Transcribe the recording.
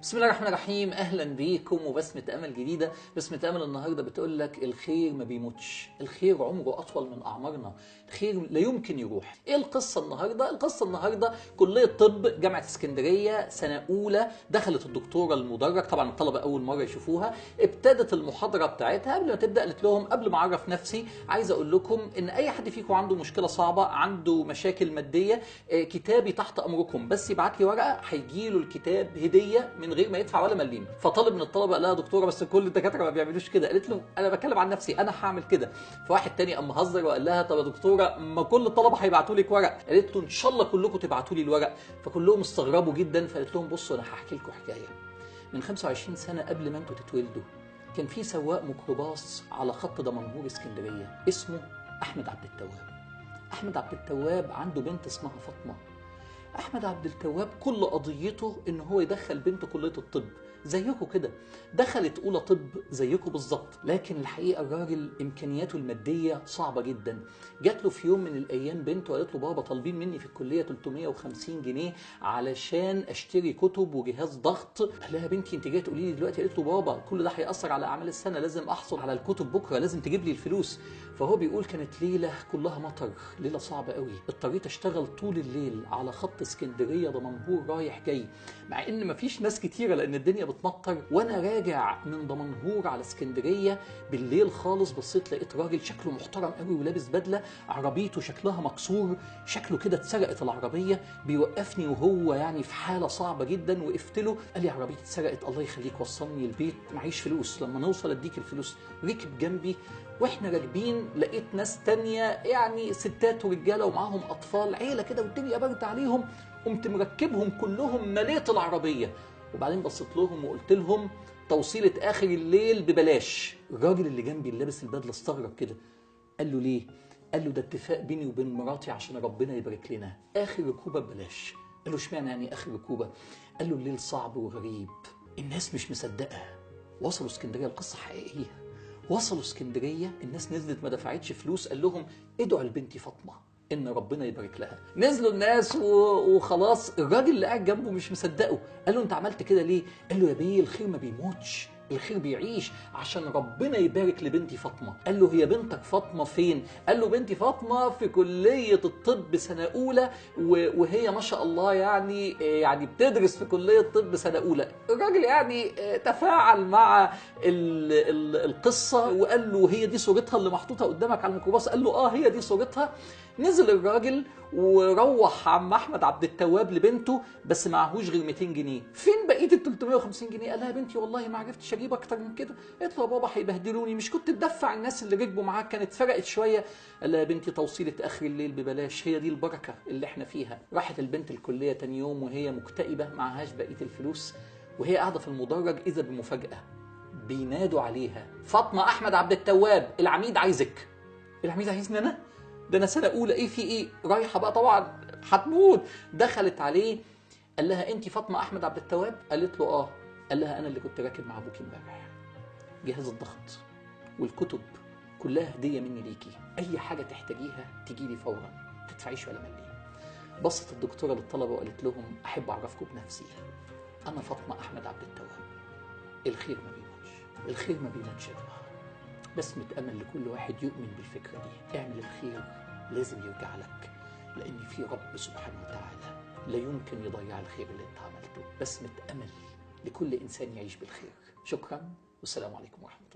بسم الله الرحمن الرحيم. اهلا بيكم وبسمة امل جديده. بسمة امل النهارده بتقول لك الخير ما بيموتش، الخير عمره اطول من اعمارنا، الخير لا يمكن يروح. ايه القصه النهارده؟ القصه النهارده كليه طب جامعه اسكندريه سنه اولى، دخلت الدكتوره المدرج، طبعا الطلبه اول مره يشوفوها، ابتدت المحاضره بتاعتها. قبل ما تبدا قالت لهم قبل ما اعرف نفسي عايز اقول لكم ان اي حد فيكم عنده مشكله صعبه، عنده مشاكل ماديه، كتابي تحت امركم، بس يبعت لي ورقه هيجي له الكتاب هديه من غير ما يدفع ولا مليم. فطالب من الطلبه قال لها دكتوره بس كل الدكاتره ما بيعملوش كده. قالت له انا بتكلم عن نفسي، انا هعمل كده. فواحد تاني قام مهزر وقال لها طب يا دكتوره ما كل الطلبه هيبعتوا لك ورق. قالت له ان شاء الله كلكم تبعتوا لي الورق. فكلهم استغربوا جدا. فقالت لهم بصوا انا هحكي لكم حكايه. من 25 سنه قبل ما انتوا تتولدوا كان في سواق ميكروباص على خط دمنهور اسكندريه اسمه احمد عبد التواب. احمد عبد التواب عنده بنت اسمها فاطمه. احمد عبد التواب كل قضيته ان هو يدخل بنته كليه الطب زيكم كده، دخلت اولى طب زيكم بالظبط. لكن الحقيقه الراجل امكانياته الماديه صعبه جدا. جات له في يوم من الايام بنته وقالت له بابا طالبين مني في الكليه 350 جنيه علشان اشتري كتب وجهاز ضغط. قال لها يا بنتي انت جايه تقولي لي دلوقتي؟ قالت له بابا كل ده هياثر على اعمال السنه، لازم احصل على الكتب بكره، لازم تجيب لي الفلوس. فهو بيقول كانت ليله كلها مطر، ليله صعبه قوي، اضطريت اشتغل طول الليل على خط اسكندريه دمنهور رايح جاي، مع ان مفيش ناس كتيره لان الدنيا بتمطر. وانا راجع من دمنهور على اسكندريه بالليل خالص بصيت لقيت راجل شكله محترم قوي ولابس بدله، عربيته شكلها مكسور، شكله كده اتسرقت العربيه، بيوقفني وهو يعني في حاله صعبه جدا. وقفت له قال لي عربيتي اتسرقت، الله يخليك وصلني البيت، معيش فلوس، لما نوصل اديك الفلوس. ركب جنبي واحنا راكبين لقيت ناس تانية يعني ستات ورجاله ومعاهم اطفال، عيله كده والدنيا برد عليهم. قمت مركبهم كلهم، مليت العربيه، وبعدين بصيت لهم وقلت لهم توصيله اخر الليل ببلاش. الراجل اللي جنبي اللي لابس البدله استغرب كده، قال له ليه؟ قال له ده اتفاق بيني وبين مراتي عشان ربنا يبارك لنا، اخر ركوبه ببلاش. قال له اشمعنى يعني اخر ركوبه؟ قال له الليل صعب وغريب، الناس مش مصدقه. وصلوا اسكندريه، القصه حقيقيه، وصلوا اسكندريه الناس نزلت ما دفعتش فلوس، قال لهم ادعوا لبنتي فاطمه ان ربنا يبارك لها. نزلوا الناس وخلاص. الراجل اللي قاعد جنبه مش مصدقه، قال له انت عملت كده ليه؟ قال له يا بيه الخير ما بيموتش، الخير بيعيش عشان ربنا يبارك لبنتي فاطمه. قال له هي بنتك فاطمه فين؟ قال له بنتي فاطمه في كليه الطب سنه اولى، وهي ما شاء الله يعني بتدرس في كليه الطب سنه اولى. الراجل يعني تفاعل مع القصه وقال له هي دي صورتها اللي محطوطه قدامك على الميكروباص؟ قال له اه هي دي صورتها. نزل الراجل وروح عم احمد عبد التواب لبنته، بس معهوش غير 200 جنيه. فين بقيه ال 350 جنيه؟ قال لها يا بنتي والله ما عرفتش اجيب اكتر من كده. قالت له يا بابا هيبهدلوني، مش كنت تدفع الناس اللي ركبوا معاك كانت فرقت شويه؟ قال لها يا بنتي توصيله اخر الليل ببلاش، هي دي البركه اللي احنا فيها. راحت البنت الكليه تاني يوم وهي مكتئبه معهاش بقيه الفلوس، وهي قاعده في المدرج اذا بمفاجاه بينادوا عليها فاطمه احمد عبد التواب العميد عايزك. العميد عايزني انا؟ ده انا سنه اولى، ايه في ايه؟ رايحه بقى طبعا هتموت. دخلت عليه قال لها انت فاطمه احمد عبد التواب؟ قالت له اه. قال لها انا اللي كنت راكب مع ابوكي امبارح، جهاز الضغط والكتب كلها هديه مني ليكي، اي حاجه تحتاجيها تجي لي فورا، ما تدفعيش ولا مليم. بصت الدكتوره للطلبه وقالت لهم احب اعرفكم بنفسي، انا فاطمه احمد عبد التواب. الخير ما بيموتش، الخير ما بيموتش يا جماعه. بسمة أمل لكل واحد يؤمن بالفكرة دي، اعمل الخير لازم يرجع لك، لأن في رب سبحانه وتعالى لا يمكن يضيع الخير اللي انت عملته. بسمة أمل لكل إنسان يعيش بالخير. شكرا والسلام عليكم ورحمة الله.